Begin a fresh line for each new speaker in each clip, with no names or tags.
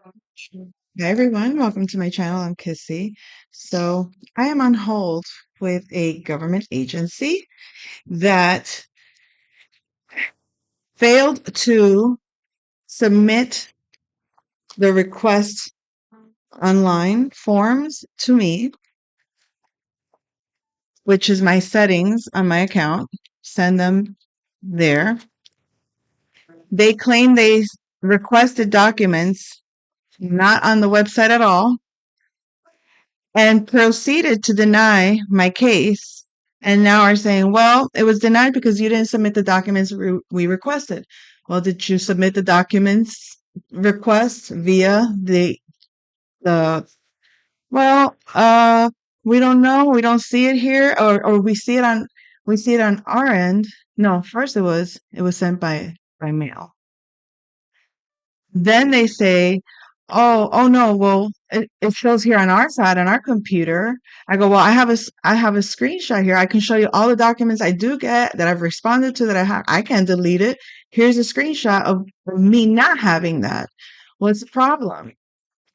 Hi everyone, welcome to my channel. I'm Kissy. So I am on hold with a government agency that failed to submit the request online forms to me, which is my settings on my account. Send them there. They claim they requested documents not on the website at all and proceeded to deny my case. And now are saying, well, it was denied because you didn't submit the documents we requested. Well, did you submit the documents request via the, well, we don't know. We don't see it here, or we see it on our end. No, first it was sent by mail. Then they say, oh no, well, it shows here on our side, on our computer. I go, well, I have a screenshot here. I can show you all the documents I do get that I've responded to that I have. I can delete it. Here's a screenshot of me not having that. What's the problem?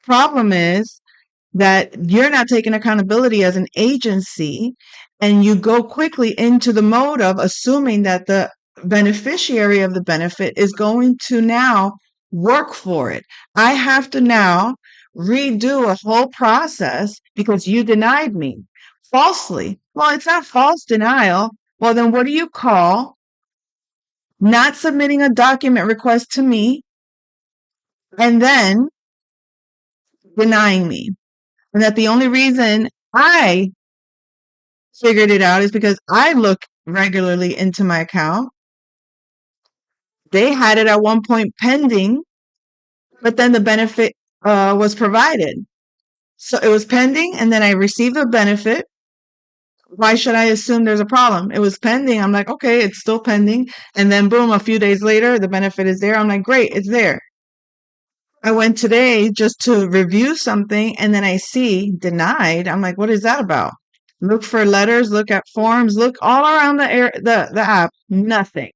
Problem is that you're not taking accountability as an agency, and you go quickly into the mode of assuming that the beneficiary of the benefit is going to now work for it. I have to now redo a whole process because you denied me falsely. Well, it's not false denial. Well, then what do you call not submitting a document request to me and then denying me? And that the only reason I figured it out is because I look regularly into my account. They had it at one point pending, but then the benefit was provided. So it was pending, and then I received the benefit. Why should I assume there's a problem? It was pending. I'm like, okay, it's still pending. And then boom, a few days later, the benefit is there. I'm like, great, it's there. I went today just to review something, and then I see denied. I'm like, what is that about? Look for letters, look at forms, look all around the app. Nothing.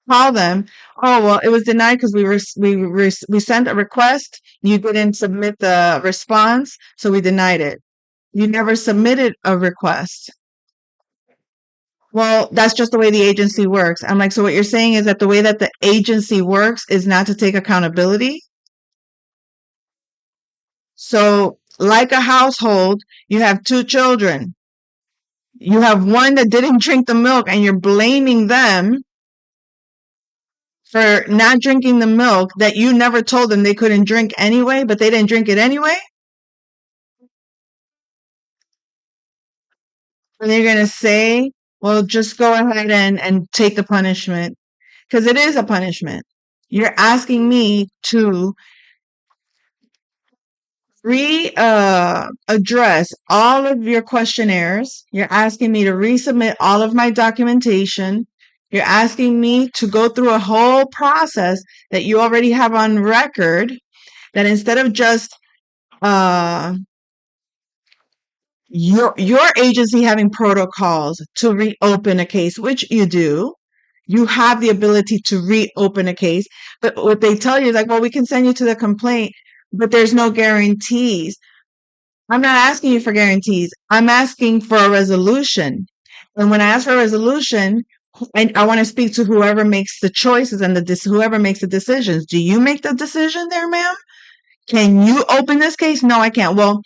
Call them. Oh well, it was denied because we sent a request. You didn't submit the response, so we denied it. You never submitted a request. Well, that's just the way the agency works. I'm like, so what you're saying is that the way that the agency works is not to take accountability. So, like a household, you have two children. You have one that didn't drink the milk, and you're blaming them for not drinking the milk that you never told them they couldn't drink anyway, but they didn't drink it anyway. And they're going to say, well, just go ahead and take the punishment because it is a punishment. You're asking me to address all of your questionnaires. You're asking me to resubmit all of my documentation. You're asking me to go through a whole process that you already have on record, that instead of just uh, your agency having protocols to reopen a case, which you do, you have the ability to reopen a case. But what they tell you is like, well, we can send you to the complaint, but there's no guarantees. I'm not asking you for guarantees. I'm asking for a resolution. And when I ask for a resolution, I want to speak to whoever makes the choices and whoever makes the decisions. Do you make the decision there, ma'am? Can you open this case? No, I can't. Well,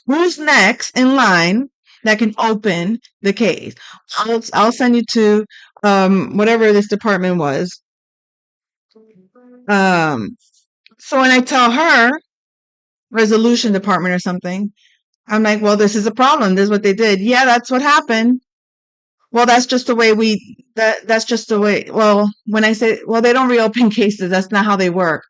who's next in line that can open the case? I'll send you to whatever this department was. Um, so when I tell her resolution department or something, I'm like, well, this is a problem. This is what they did. Yeah, that's what happened. Well, that's just the way that's just the way. Well, when I say, well, they don't reopen cases. That's not how they work.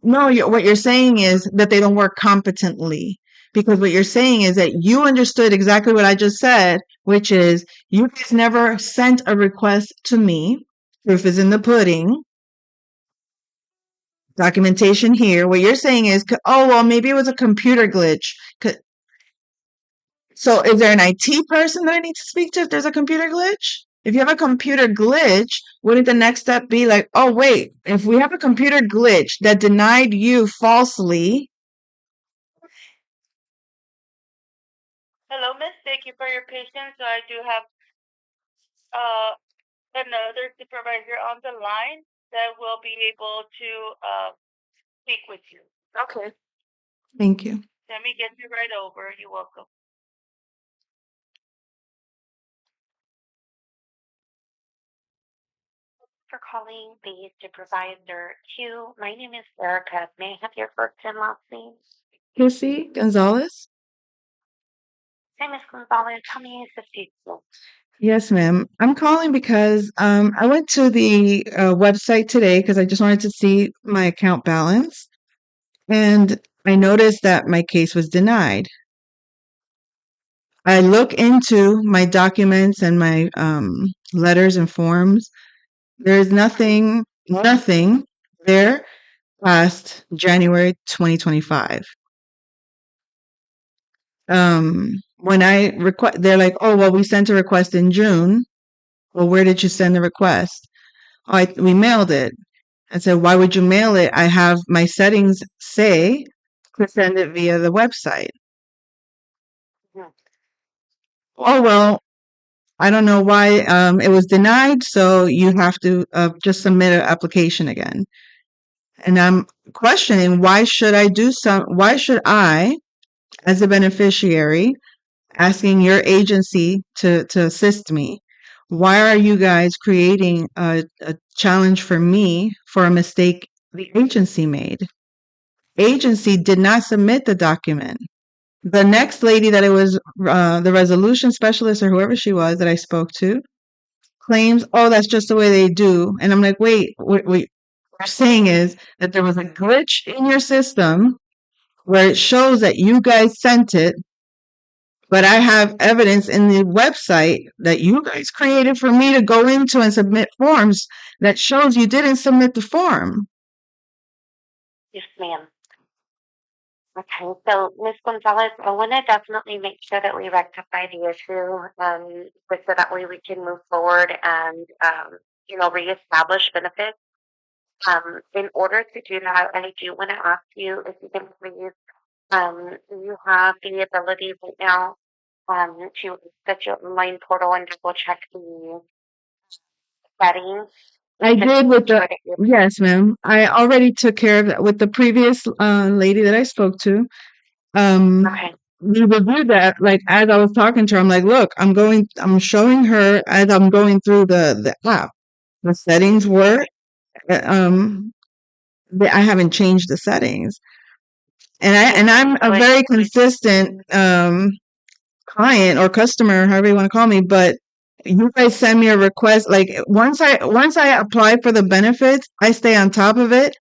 No, what you're saying is that they don't work competently, because what you're saying is that you understood exactly what I just said, which is you guys never sent a request to me. Proof is in the pudding. Documentation here. What you're saying is, oh, well, maybe it was a computer glitch. So is there an IT person that I need to speak to if there's a computer glitch? If you have a computer glitch, wouldn't the next step be like, oh, wait, if we have a computer glitch that denied you falsely,
Hello, Miss. Thank you for your patience. So I do have uh, another supervisor on the line that will be able to speak with you.
Okay. Thank you.
Let me get you right over. You're welcome. For calling the supervisor Q. My name is Erica. May I have your first and last name?
Kissy Gonzalez?
Hi, Miss Gonzalez. How may I assist you?
Yes, ma'am. I'm calling because I went to the website today because I just wanted to see my account balance, and I noticed that my case was denied. I look into my documents and my letters and forms. There's nothing there past January 2025. When I request, they're like, "Oh, well, we sent a request in June." Well, where did you send the request? Oh, we mailed it. I said, why would you mail it? I have my settings say to send it via the website.
Hmm.
Oh, well, I don't know why it was denied, so you have to just submit an application again. And I'm questioning why should I, as a beneficiary, asking your agency to assist me? Why are you guys creating a challenge for me for a mistake the agency made? Agency did not submit the document. The next lady that it was the resolution specialist or whoever she was that I spoke to claims, oh, that's just the way they do. And I'm like, wait, what you're saying is that there was a glitch in your system where it shows that you guys sent it, but I have evidence in the website that you guys created for me to go into and submit forms that shows you didn't submit the form.
Yes, ma'am. Okay, so Ms. Gonzalez, I want to definitely make sure that we rectify the issue, so that way we can move forward and, reestablish benefits. In order to do that, I do want to ask you if you can please, you have the ability right now, to set your online portal and double check the settings
I
just
did
to
with
make
the
sure that you're
Yes, ma'am. I already took care of that with the previous lady that I spoke to. Um,
okay.
we reviewed that. Like as I was talking to her, I'm like, look, I'm showing her as I'm going through the app. The settings were, um, I haven't changed the settings, and
Yes, ma'am.
I'm
So
a
it
very consistent client or customer, however you want to call me, but you guys send me a request. Like once I apply for the benefits, I stay on top of it.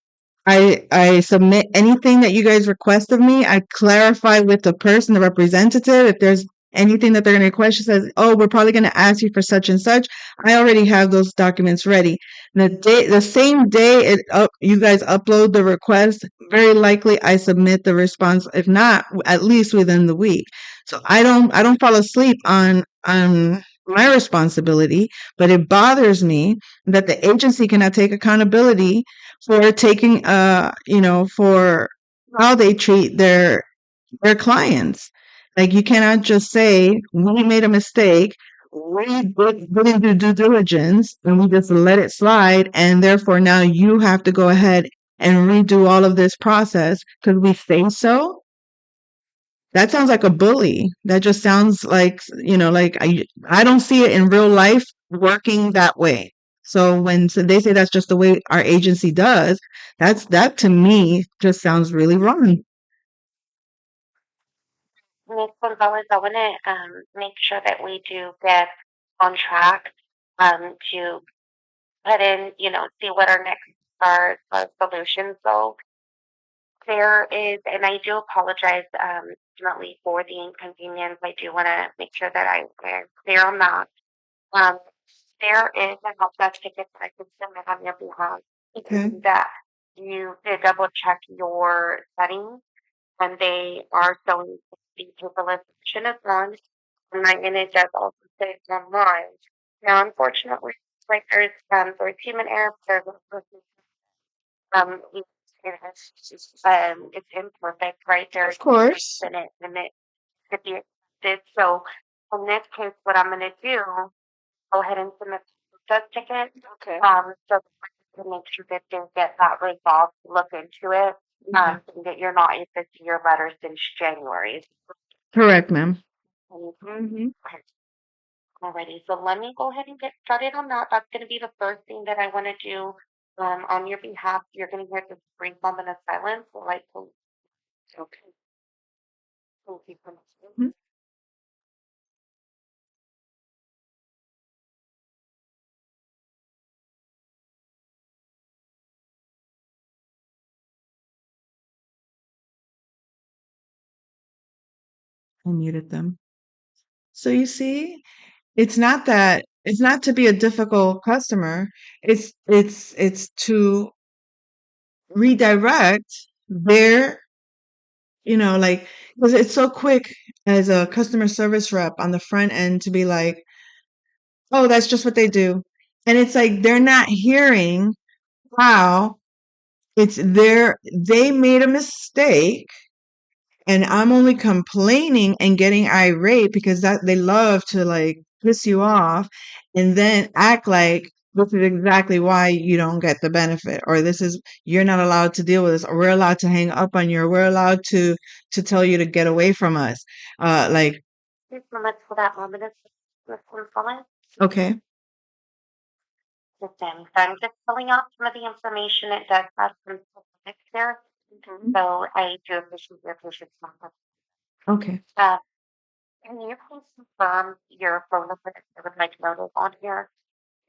I submit anything that you guys request of me. I clarify with the person, the representative, if there's anything that they're going to request. She says, "Oh, we're probably going to ask you for such and such." I already have those documents ready. The same day you guys upload the request, very likely I submit the response. If not, at least within the week. So I don't fall asleep on my responsibility, but it bothers me that the agency cannot take accountability for taking for how they treat their clients. Like you cannot just say we made a mistake, didn't do due diligence, and we just let it slide, and therefore now you have to go ahead and redo all of this process because we say so. That sounds like a bully. That just sounds like, like I don't see it in real life working that way. So they say that's just the way our agency does, that to me just sounds really wrong.
Ms. Gonzalez, I want to make sure that we do get on track to put in, see what our next our solutions. So there is, and I do apologize ultimately for the inconvenience. I do want to make sure that I'm clear on that. Um, there is a help desk ticket that I can submit on your behalf
Okay.
that you to double check your settings and they are showing the paperless option is on. And it does also say it's online. Now, unfortunately, like there's human error, there's it, it's imperfect, right? There's
Of course.
in it, and it could be. requested. So in this case, what I'm going to do, go ahead and submit the ticket.
Okay.
So to make sure that they get that resolved, look into it,
Okay.
and that you're not able to see your letter since January.
Correct, ma'am.
Mm-hmm. Alrighty, so let me go ahead and get started on that. That's going to be the first thing that I want to do on your behalf. You're going to hear this brief moment of silence. Like, okay. Thank you so much.
Mhm. I muted them. So you see, it's not to be a difficult customer. It's to redirect their, like, because it's so quick as a customer service rep on the front end to be like, oh, that's just what they do. And it's like they're not hearing how they made a mistake and I'm only complaining and getting irate because that they love to like piss you off and then act like this is exactly why you don't get the benefit, or this is you're not allowed to deal with this, or we're allowed to hang up on you, or we're allowed to tell you to get away from us. Like,
Thank you so much for that moment of silence.
okay,
Just so I'm just filling out some of the information. It does have some specifics there. So I do appreciate your patience on that.
okay,
Can you please confirm your phone number that I would like noted on here?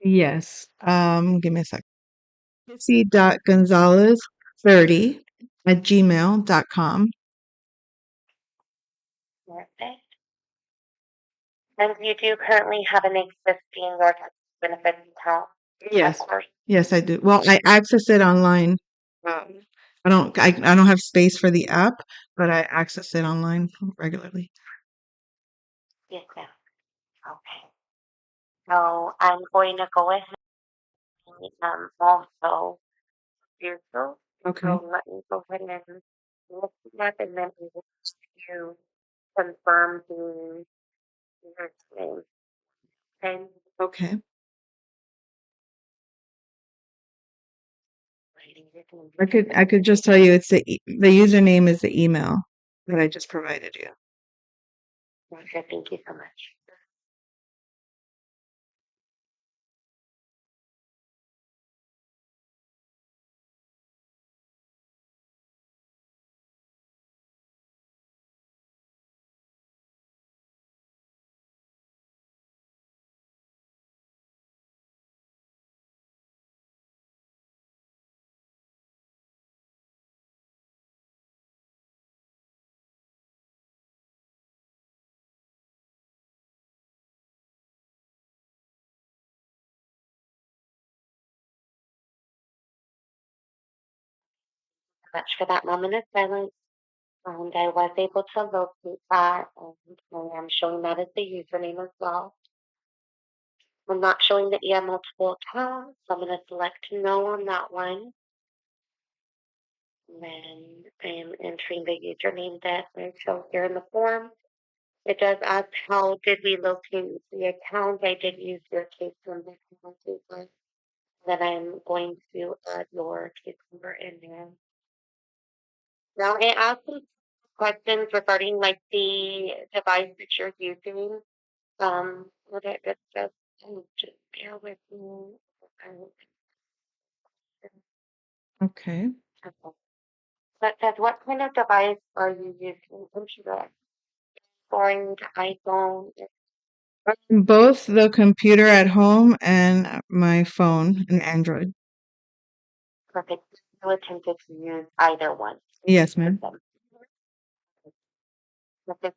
yes. Give me a sec. Gonzalez30 at gmail.com.
Perfect. And you do currently have an existing North benefit account, of
Yes.
course.
Yes, I do. Well, I access it online. Um, I don't have space for the app, but I access it online regularly.
Yes, ma'am. Okay. So I'm going to go ahead and also do so.
Okay.
So let me go ahead and look at that and then we will you confirm the nurse name. Okay.
Okay.
Writing it in.
I could just tell you it's the username is the email that I just provided you.
Okay, thank you so much. Much for that moment of silence. And I was able to locate that, and I'm showing that as the username as well. I'm not showing that you have multiple accounts, so I'm going to select no on that one. And then I am entering the username that I show here in the form. It does ask how did we locate the account. I did use your case number. Then I'm going to add your case number in there. Now I asked some questions regarding like the device that you're using. What I just just bear with me. Um,
Okay.
okay. But says what kind of device are you using? Computer, Android, iPhone.
Both the computer at home and my phone, an Android.
Perfect. You attempted to use either one.
Yes, ma'am.
Perfect.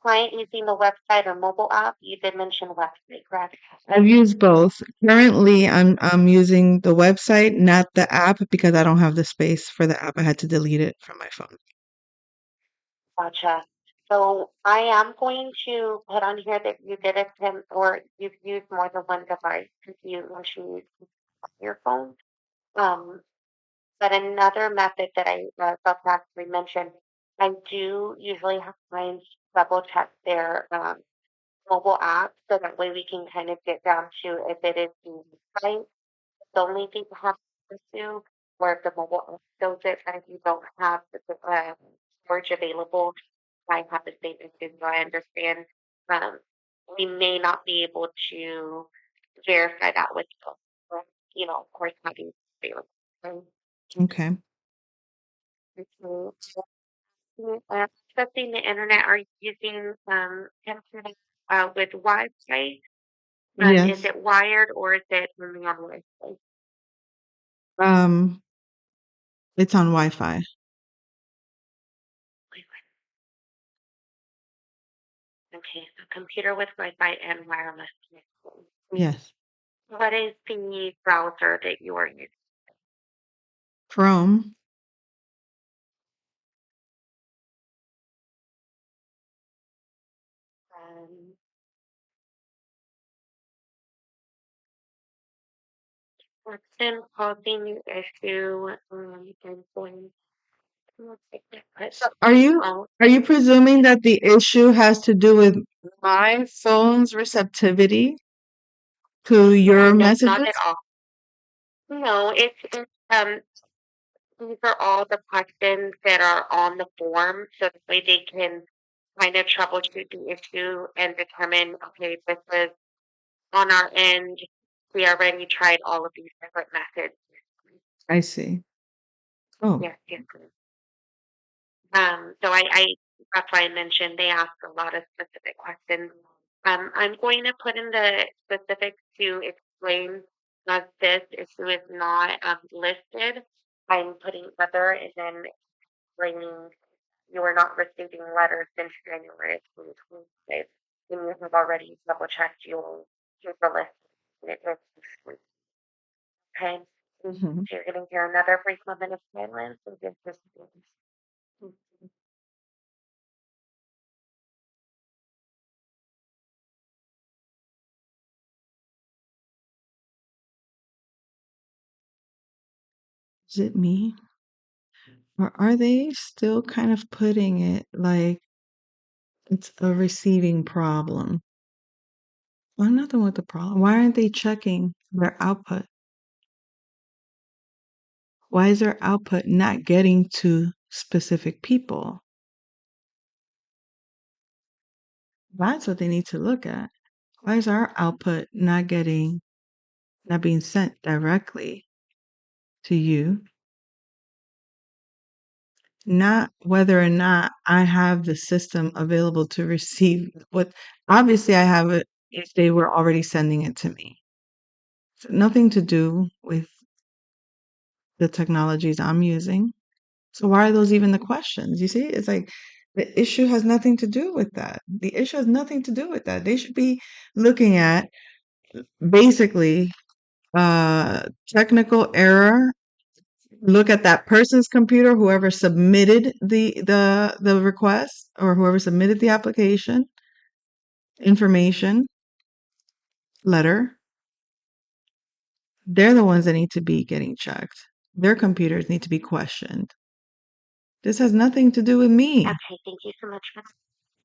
Client using the website or mobile app. You did mention website, correct?
I've used both. Currently, I'm using the website, not the app, because I don't have the space for the app. I had to delete it from my phone.
Gotcha. So I am going to put on here that you did attempt or you've used more than one device because you mentioned you used your phone. Um, but another method that I forgot to actually mention, I do usually have clients double check their mobile app so that way we can kind of get down to if it is the site, the only thing to have to do, or if the mobile app shows it and you don't have the storage available. I have the same issue, so I understand. Um, we may not be able to verify that with you, but, of course, having it available.
Okay.
So, accessing the internet, are you using internet with Wi-Fi? Is
Yes.
it wired or is it only on Wi-Fi?
Um, it's on Wi-Fi.
Okay, so computer with Wi-Fi and wireless connection.
Yes.
What is the browser that you are using?
Chrome.
Um, what's been causing the issue? And going to take that.
So are you presuming that the issue has to do with my phone's receptivity to your
No, not at
messages?
all. No, these are all the questions that are on the form, so that way they can kind of troubleshoot the issue and determine, okay, this is on our end. We already tried all of these different methods.
I see. Oh.
Yes, yes. So I that's why I mentioned they ask a lot of specific questions. I'm going to put in the specifics to explain that this issue is not listed. I'm putting other and then explaining you are not receiving letters since January of 2026, and you have already double checked your paper list. And it is okay.
Hmm.
So you're going to hear another brief moment of silence and give this.
Is it me? Or are they still kind of putting it like it's a receiving problem? I'm not the one with the problem. Why aren't they checking their output? Why is their output not getting to specific people? That's what they need to look at. Why is our output not being sent directly to you? Not whether or not I have the system available to receive what obviously I have it if they were already sending it to me. So nothing to do with the technologies I'm using. So why are those even the questions? You see, it's like the issue has nothing to do with that. The issue has nothing to do with that. They should be looking at basically technical error. Look at that person's computer, whoever submitted the request or whoever submitted the application, information, letter. They're the ones that need to be getting checked. Their computers need to be questioned. This has nothing to do with me.
Okay, thank you so much for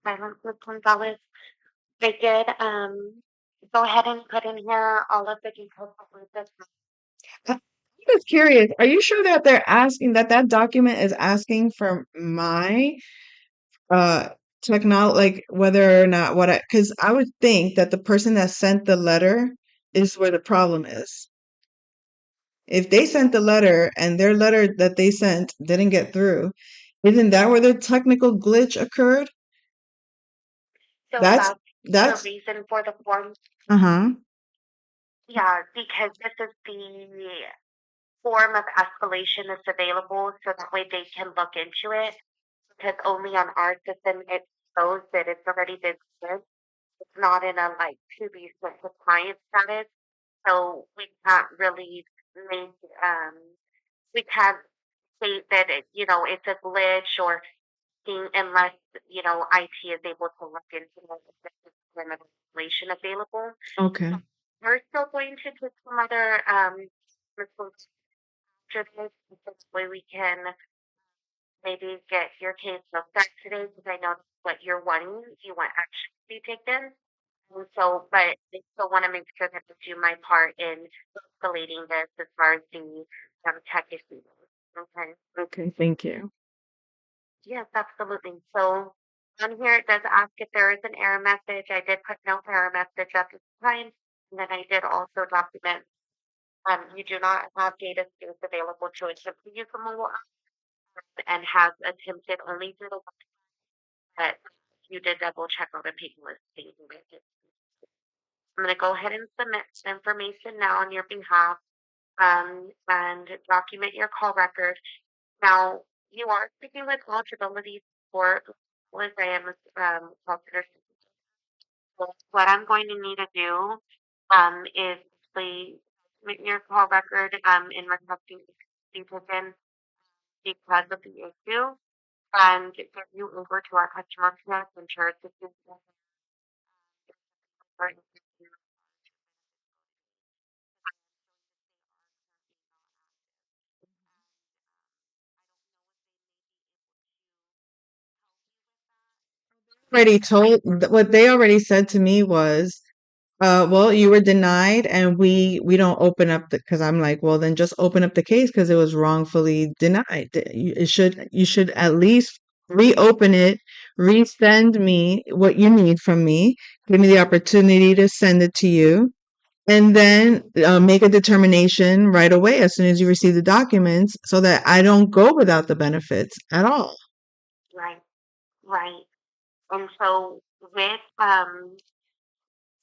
that silence, Ms. Gonzalez. They did go ahead and put in here all of the details that we discussed.
I'm just curious. Are you sure that they're asking that document is asking for my uh technology, like whether or not what because I would think that the person that sent the letter is where the problem is. If they sent the letter and their letter that they sent didn't get through, isn't that where the technical glitch occurred?
So
That's
that's the
that's
reason for the form.
uh-huh.
Yeah, because this is the form of escalation that's available so that way they can look into it. Because only on our system it shows that it's already been sent. It's not in a like to be sent to client status. So we can't really make we can't state that it's a glitch or thing unless IT is able to look into it if there's some information available.
Okay.
We're still going to take some other response after this, so this way we can maybe get your case looked at today because I know what you're wanting. You want action to be taken. And so, but I still want to make sure that I do my part in escalating this as far as the tech issue. Okay.
Okay, thank you.
Yes, absolutely. So on here it does ask if there is an error message. I did put no error message at this time. And then I did also document you do not have data space available to attempt to use the mobile app and has attempted only through the web, but you did double check all the paperless things. I'm going to go ahead and submit information now on your behalf and document your call record. Now, you are speaking with eligibility for what I am considered. So what I'm going to need to do is please submit your call record in requesting to taken because of the issue and get you over to our customer care center to see
Already told what they already said to me was, well, you were denied, and we don't open up the because I'm like, well, then just open up the case because it was wrongfully denied. You should at least reopen it, resend me what you need from me, give me the opportunity to send it to you, and then make a determination right away as soon as you receive the documents, so that I don't go without the benefits at all.
right, right. And so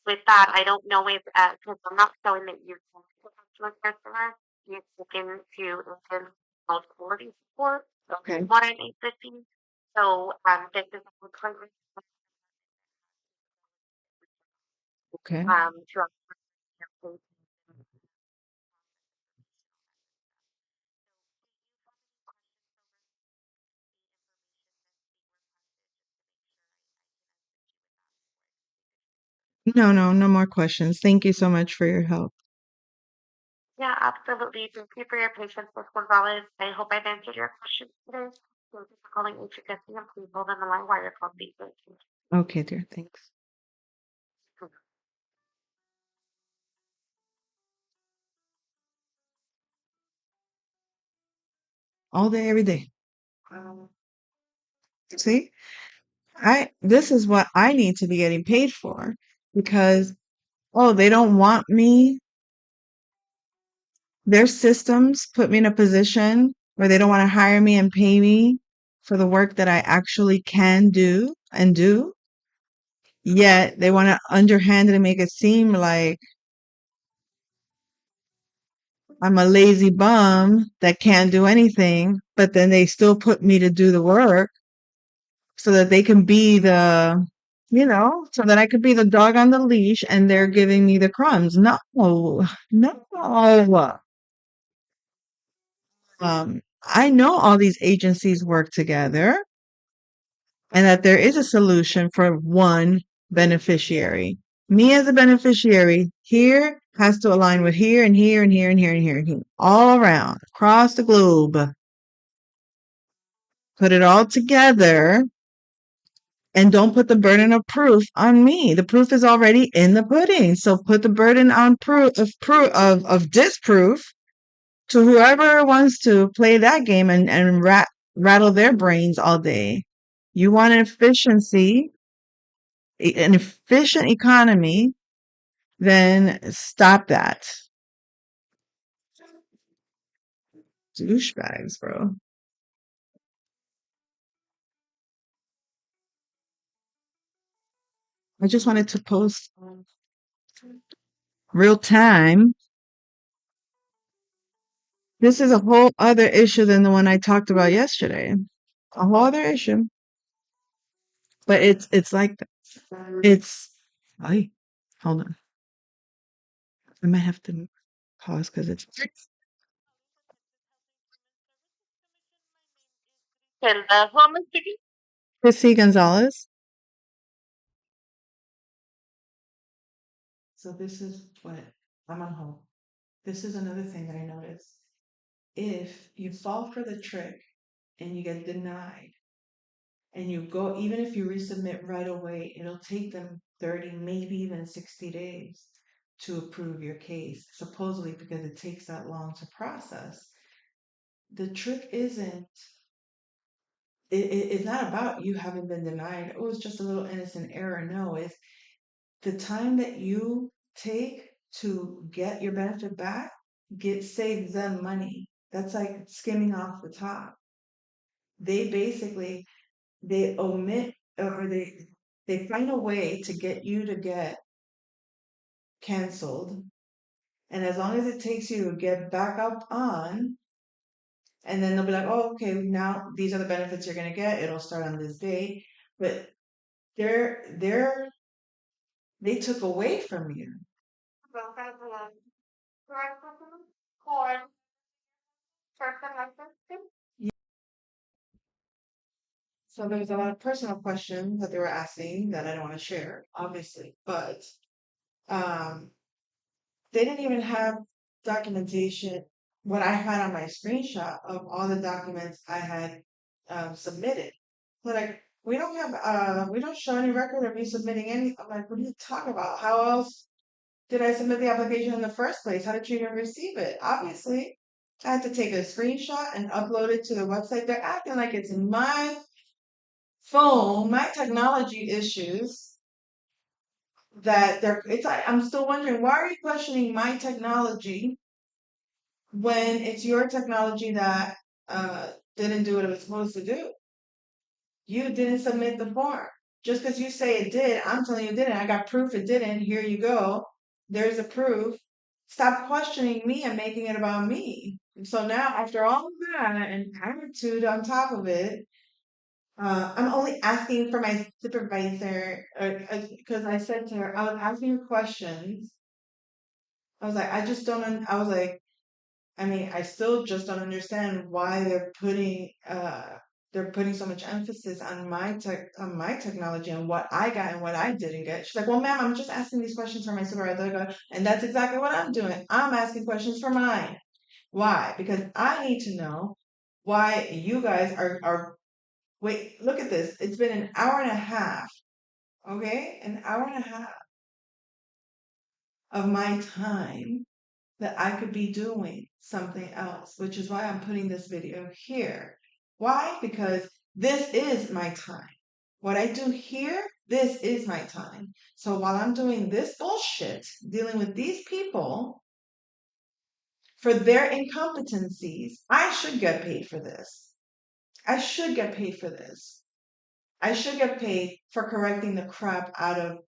with that, I don't know if because I'm not showing that you're the customer customer, you're looking to engine quality support
Okay.
modern 850. So this is a requirement
Okay.
to our
No, no, no more questions. Thank you so much for your help.
Yeah, absolutely. Thank you for your patience, Ms. Gonzalez. I hope I've answered your questions today. Thank you for calling HSC and please hold on the line while your call please.
Okay, dear. Thanks. All day, every day. See, this is what I need to be getting paid for because, oh, they don't want me. Their systems put me in a position where they don't want to hire me and pay me for the work that I actually can do and do. Yet they want to underhandedly make it seem like I'm a lazy bum that can't do anything, but then they still put me to do the work so that they can be so that I could be the dog on the leash and they're giving me the crumbs. No, no. I know all these agencies work together and that there is a solution for one beneficiary. Me as a beneficiary here has to align with here and here and here and here and here and here, all around, across the globe. Put it all together and don't put the burden of proof on me. The proof is already in the pudding. So put the burden on proof of disproof to whoever wants to play that game and rattle their brains all day. You want an efficient economy, then stop that. Douchebags, bro. I just wanted to post real time. This is a whole other issue than the one I talked about yesterday. A whole other issue. But it's like it's I hold on. I might have to pause because it's
And who am I speaking?
Chrissy Gonzalez. So this is what I'm on hold. This is another thing that I noticed. If you fall for the trick and you get denied, and you go, even if you resubmit right away, it'll take them 30, maybe even 60 days to approve your case, supposedly because it takes that long to process. The trick isn't, it's not about you having been denied. Oh, it's just a little innocent error. No, it's the time that you take to get your benefit back saves them money. That's like skimming off the top. They basically they omit or they find a way to get you to get canceled, and as long as it takes you to get back up on, and then they'll be like, oh, okay, now these are the benefits you're going to get, it'll start on this day, but they're they took away from you. So there's a lot of personal questions that they were asking that I don't want to share, obviously, but um, they didn't even have documentation, what I had on my screenshot of all the documents I had submitted. They're like, we don't show any record of you submitting any. I'm like, what are you talking about? How else did I submit the application in the first place? How did you even receive it? Obviously, I had to take a screenshot and upload it to the website. They're acting like it's my phone, my technology issues that it's like, I'm still wondering, why are you questioning my technology when it's your technology that didn't do what it was supposed to do? You didn't submit the form. Just because you say it did, I'm telling you it didn't. I got proof it didn't. Here you go. There's a proof. Stop questioning me and making it about me. So now, after all of that and attitude on top of it, I'm only asking for my supervisor because I said to her, I was asking her questions. I was like, I just don't. I was like, I mean, I still just don't understand why they're putting so much emphasis on my technology and what I got and what I didn't get. She's like, well, ma'am, I'm just asking these questions for my supervisor. I go, and that's exactly what I'm doing. I'm asking questions for mine. Why? Because I need to know why you guys are wait, look at this. It's been an hour and a half, okay? An hour and a half of my time that I could be doing something else, which is why I'm putting this video here. Why? Because this is my time. What I do here, this is my time. So while I'm doing this bullshit, dealing with these people for their incompetencies, I should get paid for this. I should get paid for this. I should get paid for correcting the crap out of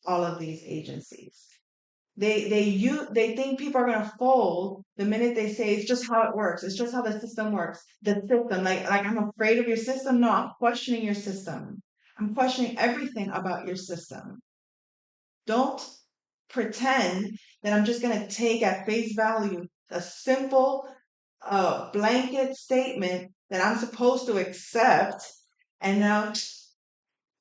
all of these agencies. They think people are gonna fold the minute they say it's just how it works. It's just how the system works. The system, like I'm afraid of your system. No, I'm questioning your system. I'm questioning everything about your system. Don't pretend that I'm just gonna take at face value a simple blanket statement that I'm supposed to accept, and now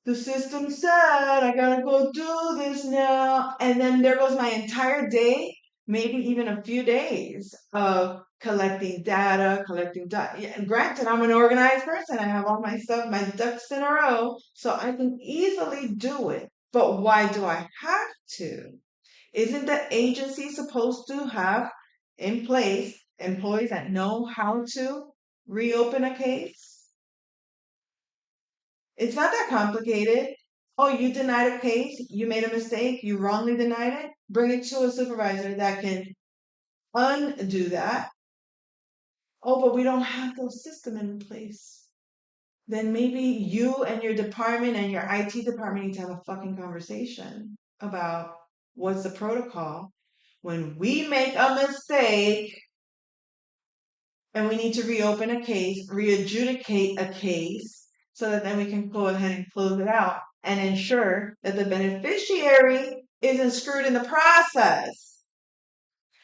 the system said I gotta go do this now. And then there goes my entire day, maybe even a few days of collecting data, Yeah, and granted, I'm an organized person. I have all my stuff, my ducks in a row, so I can easily do it. But why do I have to? Isn't the agency supposed to have in place employees that know how to reopen a case? It's not that complicated. Oh, you denied a case, you made a mistake, you wrongly denied it. Bring it to a supervisor that can undo that. Oh, but we don't have those systems in place. Then maybe you and your department and your IT department need to have a fucking conversation about what's the protocol when we make a mistake and we need to reopen a case, readjudicate a case, so that then we can go ahead and close it out and ensure that the beneficiary isn't screwed in the process.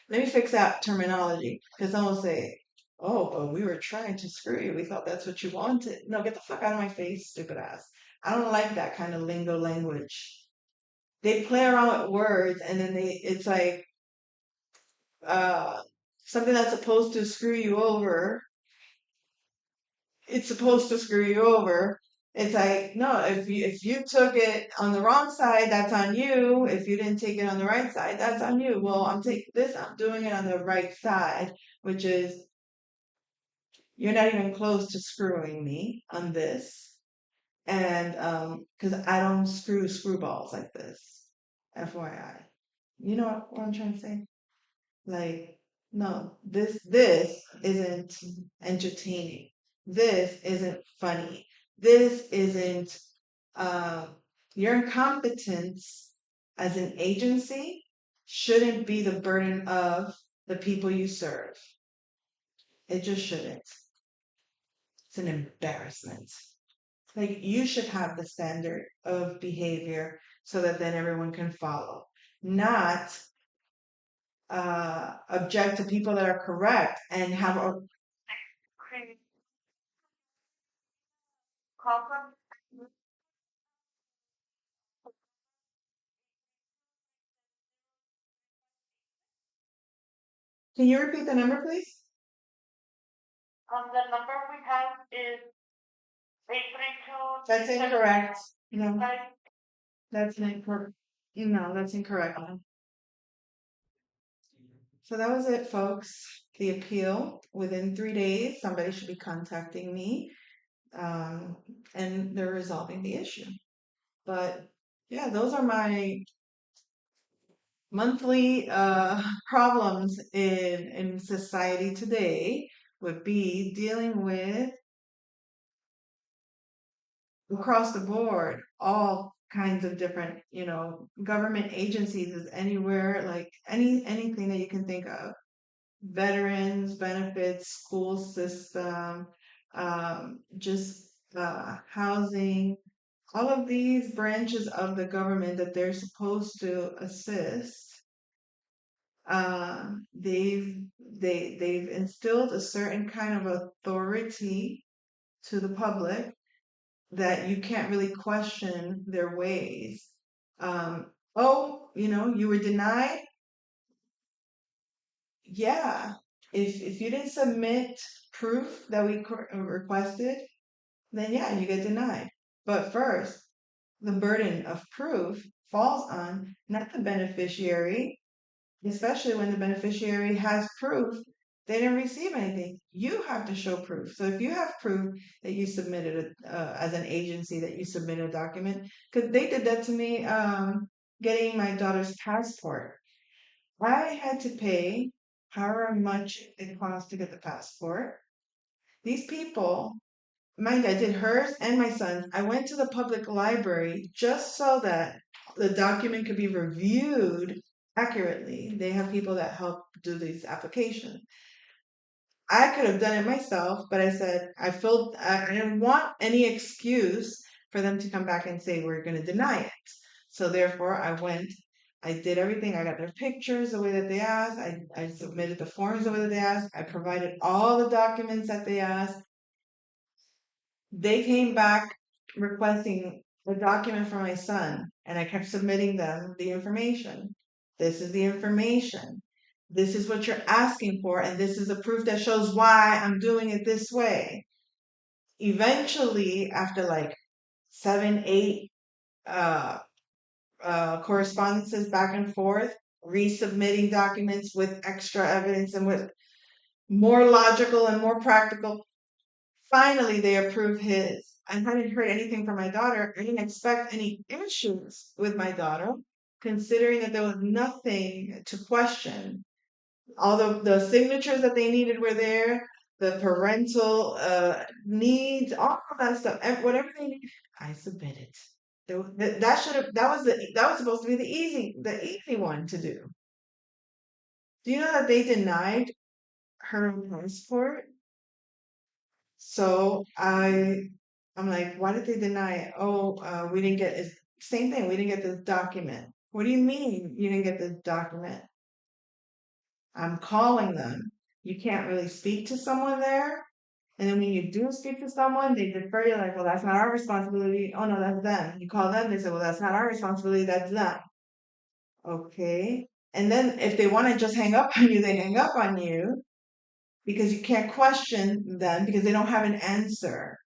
Let me fix that terminology because someone will say, oh, but we were trying to screw you. We thought that's what you wanted. No, get the fuck out of my face, stupid ass. I don't like that kind of lingo language. They play around with words and then it's like uh, something that's supposed to screw you over it's supposed to screw you over. It's like, no, if you took it on the wrong side, that's on you. If you didn't take it on the right side, that's on you. Well, I'm doing it on the right side, which is you're not even close to screwing me on this. And because I don't screw screwballs like this. FYI. You know what I'm trying to say? Like, no, this isn't entertaining. This isn't funny. This isn't uh, your incompetence as an agency shouldn't be the burden of the people you serve. It just shouldn't. It's an embarrassment. Like you should have the standard of behavior so that then everyone can follow, not object to people that are correct and have a call from. Can you repeat the number, please? The number we have is 832. That's incorrect. No, that's incorrect. No, that's incorrect. So that was it, folks. The appeal. Within 3 days, somebody should be contacting me, um, and they're resolving the issue. But yeah, those are my monthly problems in society today would be dealing with across the board all kinds of different, government agencies is anywhere, like anything that you can think of. Veterans benefits, school system, just housing, all of these branches of the government that they're supposed to assist. They've instilled a certain kind of authority to the public that you can't really question their ways. Oh, you were denied. Yeah, if you didn't submit proof that we requested, then yeah, you get denied. But first, the burden of proof falls on not the beneficiary, especially when the beneficiary has proof they didn't receive anything. You have to show proof. So if you have proof that you submitted as an agency that you submitted a document, because they did that to me, getting my daughter's passport. I had to pay however much it cost to get the passport. These people, mind you, I did hers and my son's. I went to the public library just so that the document could be reviewed accurately. They have people that help do these applications. I could have done it myself, but I said I didn't want any excuse for them to come back and say we're going to deny it. So therefore, I did everything. I got their pictures the way that they asked. I submitted the forms the way that they asked. I provided all the documents that they asked. They came back requesting a document for my son, and I kept submitting them the information. This is the information. This is what you're asking for, and this is a proof that shows why I'm doing it this way. Eventually, after like 7, 8 uh, correspondences back and forth, resubmitting documents with extra evidence and with more logical and more practical, finally, they approved his. I hadn't heard anything from my daughter. I didn't expect any issues with my daughter, considering that there was nothing to question. All the signatures that they needed were there, the parental needs, all of that stuff, whatever they needed, I submitted. That should have that was supposed to be the easy one to do. Do you know that they denied her passport? So I'm like, why did they deny it? Oh, we didn't get it. Same thing. We didn't get this document. What do you mean you didn't get this document? I'm calling them. You can't really speak to someone there. And then when you do speak to someone, they defer you like, well, that's not our responsibility. Oh no, that's them. You call them, they say, well, that's not our responsibility, that's them. Okay. And then if they want to just hang up on you, they hang up on you. because you can't question them because they don't have an answer.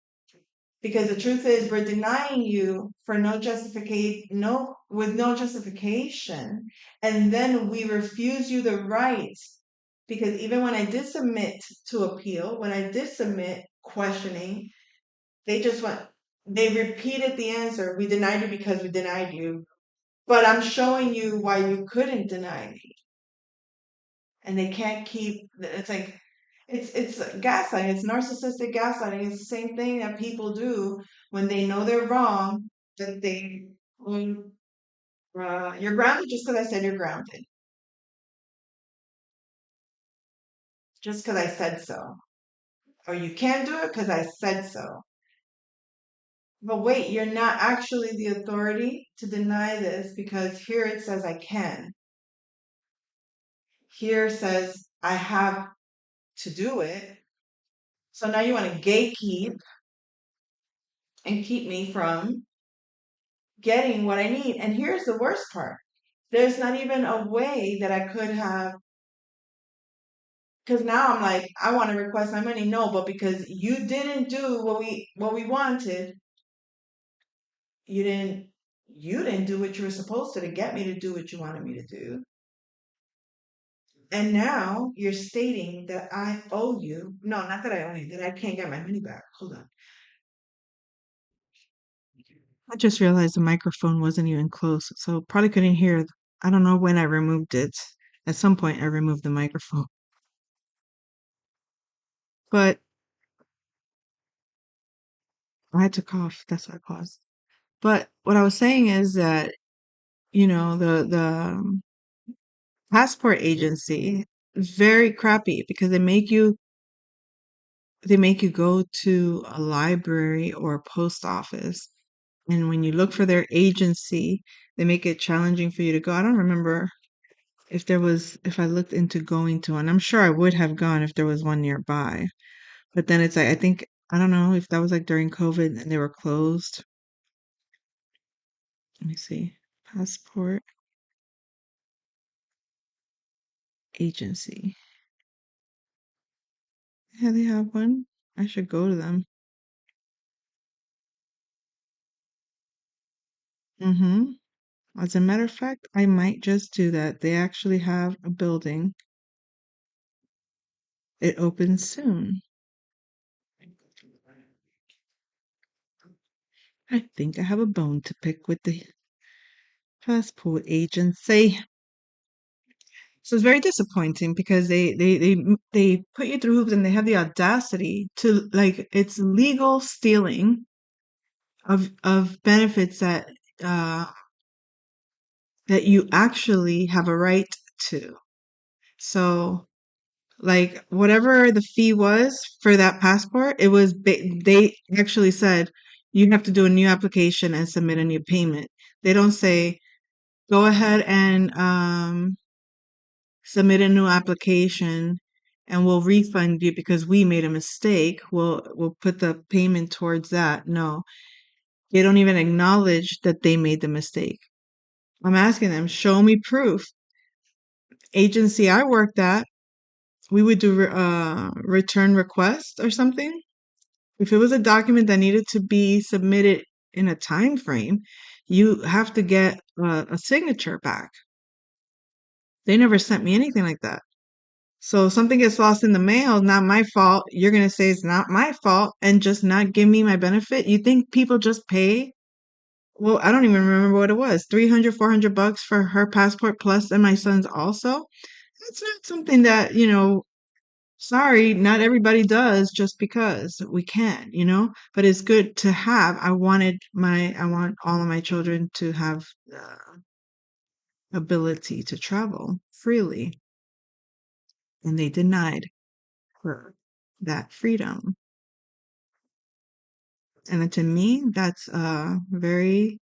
Because the truth is, we're denying you for no justification, no, with no justification, and then we refuse you the right. Because even when I did submit to appeal, when I did submit questioning, they just went, they repeated the answer. We denied you because we denied you. But I'm showing you why you couldn't deny me. And they can't keep, it's like, it's gaslighting. It's narcissistic gaslighting. It's the same thing that people do when they know they're wrong, that they, you're grounded just because I said you're grounded. Just because I said so. Or you can't do it because I said so. But wait, you're not actually the authority to deny this because here it says I can. Here says I have to do it. So now you want to gatekeep and keep me from getting what I need. And here's the worst part. There's not even a way that I could have, because now I'm like, I want to request my money. No, but because you didn't do what we wanted, you didn't you didn't do what you were supposed to get me to do what you wanted me to do. And now you're stating that I owe you. No, not that I owe you, that I can't get my money back. Hold on. I just realized the microphone wasn't even close, so probably couldn't hear. I don't know when I removed it. At some point, I removed the microphone. But I had to cough. That's why I paused. But what I was saying is that, the passport agency is very crappy because they make you go to a library or a post office. And when you look for their agency, they make it challenging for you to go. I don't remember if I looked into going to one. I'm sure I would have gone if there was one nearby. But then it's like, I don't know if that was like during COVID and they were closed. Let me see. Passport agency. Yeah, they have one. I should go to them. Mm-hmm. As a matter of fact, I might just do that. They actually have a building. It opens soon. I think I have a bone to pick with the passport agency. So it's very disappointing because they put you through hoops and they have the audacity to, like, it's legal stealing of benefits uh that you actually have a right to. So, like, whatever the fee was for that passport, they actually said you have to do a new application and submit a new payment. They don't say go ahead and submit a new application and we'll refund you because we made a mistake. We'll put the payment towards that. No, they don't even acknowledge that they made the mistake. I'm asking them, show me proof. Agency I worked at, we would do return request or something. If it was a document that needed to be submitted in a time frame, you have to get a signature back. They never sent me anything like that. So if something gets lost in the mail, not my fault. You're going to say it's not my fault and just not give me my benefit. You think people just pay? Well, I don't even remember what it was. 300, $400 for her passport plus and my son's also. That's not something that, sorry, not everybody does just because we can. But it's good to have. I want all of my children to have the ability to travel freely, and they denied her that freedom. And then to me, that's a very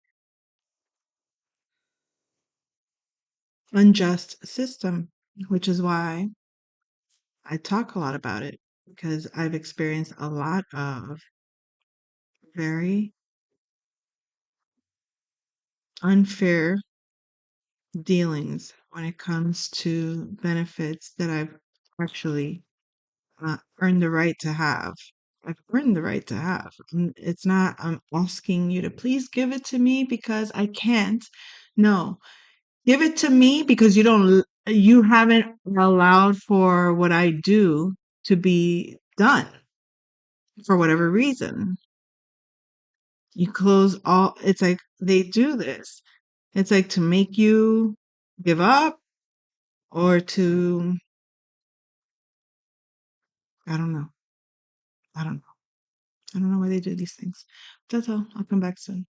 unjust system, which is why I talk a lot about it because I've experienced a lot of very unfair dealings when it comes to benefits that I've actually earned the right to have. I've earned the right to have. It's not, I'm asking you to please give it to me because I can't. No, give it to me because you haven't allowed for what I do to be done for whatever reason. You close all, it's like they do this. It's like to make you give up or to, I don't know. I don't know. I don't know why they do these things. That's all. I'll come back soon.